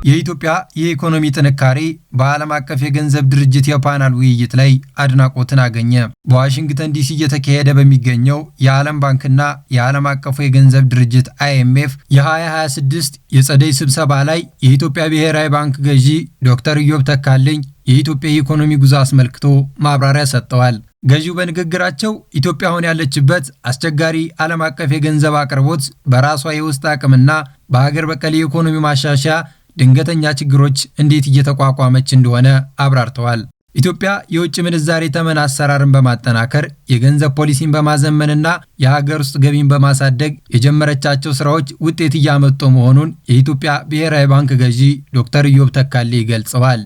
የኢትዮጵያ የኢኮኖሚ ጥንካሬ በዓለም አቀፍ የገንዘብ ድርጅት የፓናል ውይይት ላይ አድናቆትን አገኘ። በዋሽንግተን ዲሲ እየተካሄደ በሚገኘው የዓለም ባንክና የዓለም አቀፉ የገንዘብ ድርጅት IMF የ2026 የጸደይ ስብሰባ ላይ የኢትዮጵያ ብሔራዊ ባንክ ገዢ ዶክተር ኢዮብ ተካልኝ የኢትዮጵያ የኢኮኖሚ ጉዞ አስመልክቶ ማብራሪያ ሰጥተዋል። ገዢው በንግግራቸው ኢትዮጵያ አሁን ያለችበት አስቸጋሪ ዓለም አቀፍ የገንዘብ አቅርቦት በራሷ የውስጥ አቅምና በሀገር በቀል የኢኮኖሚ ማሻሻያ ድንገተኛ ችግሮች እንዴት እየተቋቋመች እንደሆነ አብራርተዋል። ኢትዮጵያ የውጭ ምንዛሬ ተመን አሰራርን በማጠናከር የገንዘብ ፖሊሲን በማዘመንና የሀገር ውስጥ ገቢን በማሳደግ የጀመረቻቸው ስራዎች ውጤት እያመጡ መሆኑን የኢትዮጵያ ብሔራዊ ባንክ ገዢ ዶክተር ኢዮብ ተካልኝ ገልጸዋል።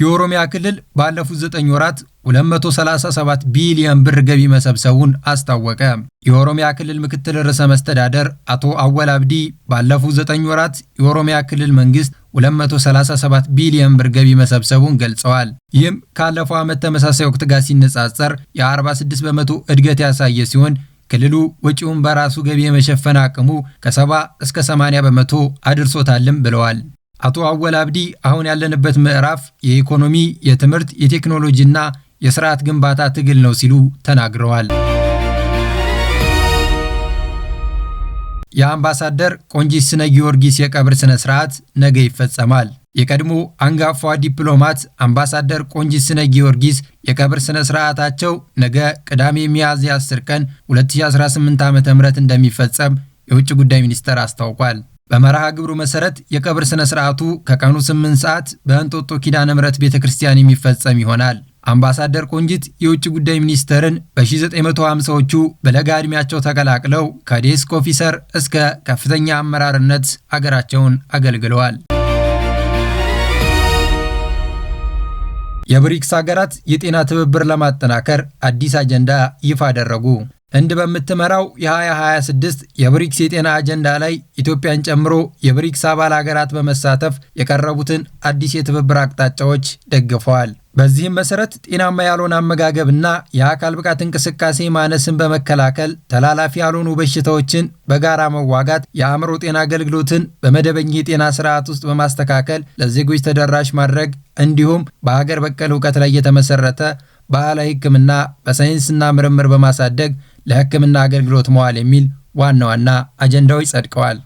የኦሮሚያ ክልል ባለፉት 9 ወራት 237 ቢሊዮን ብር ገቢ መሰብሰቡን አስታወቀ። የኦሮሚያ ክልል ምክትል ርዕሰ መስተዳደር አቶ አወል አብዲ ባለፉት 9 ወራት የኦሮሚያ ክልል መንግስት 237 ቢሊዮን ብር ገቢ መሰብሰቡን ገልጸዋል። ይህም ካለፈው ዓመት ተመሳሳይ ወቅት ጋር ሲነጻጸር የ46 በመቶ እድገት ያሳየ ሲሆን ክልሉ ወጪውን በራሱ ገቢ የመሸፈን አቅሙ ከ70 እስከ 80 በመቶ አድርሶታልም ብለዋል። አቶ አወል አብዲ አሁን ያለንበት ምዕራፍ የኢኮኖሚ፣ የትምህርት፣ የቴክኖሎጂና የስርዓት ግንባታ ትግል ነው ሲሉ ተናግረዋል። የአምባሳደር ቆንጂት ስነ ጊዮርጊስ የቀብር ስነ ስርዓት ነገ ይፈጸማል። የቀድሞ አንጋፋ ዲፕሎማት አምባሳደር ቆንጂት ስነ ጊዮርጊስ የቀብር ስነ ስርዓታቸው ነገ ቅዳሜ ሚያዝያ 10 ቀን 2018 ዓ.ም እንደሚፈጸም የውጭ ጉዳይ ሚኒስቴር አስታውቋል። በመርሃ ግብሩ መሰረት የቀብር ስነ ስርዓቱ ከቀኑ 8 ሰዓት በእንጦጦ ኪዳነ ምሕረት ቤተክርስቲያን የሚፈጸም ይሆናል። አምባሳደር ቆንጂት የውጭ ጉዳይ ሚኒስቴርን በ1950ዎቹ በለጋ ዕድሜያቸው ተቀላቅለው ከዴስክ ኦፊሰር እስከ ከፍተኛ አመራርነት አገራቸውን አገልግለዋል። የብሪክስ ሀገራት የጤና ትብብር ለማጠናከር አዲስ አጀንዳ ይፋ አደረጉ። ህንድ በምትመራው የ2026 የብሪክስ የጤና አጀንዳ ላይ ኢትዮጵያን ጨምሮ የብሪክስ አባል ሀገራት በመሳተፍ የቀረቡትን አዲስ የትብብር አቅጣጫዎች ደግፈዋል። በዚህም መሰረት ጤናማ ያልሆነ አመጋገብና የአካል ብቃት እንቅስቃሴ ማነስን በመከላከል ተላላፊ ያልሆኑ በሽታዎችን በጋራ መዋጋት፣ የአእምሮ ጤና አገልግሎትን በመደበኛ የጤና ስርዓት ውስጥ በማስተካከል ለዜጎች ተደራሽ ማድረግ እንዲሁም በሀገር በቀል እውቀት ላይ የተመሰረተ ባህላዊ ሕክምና በሳይንስና ምርምር በማሳደግ ለሕክምና አገልግሎት መዋል የሚል ዋና ዋና አጀንዳዎች ጸድቀዋል።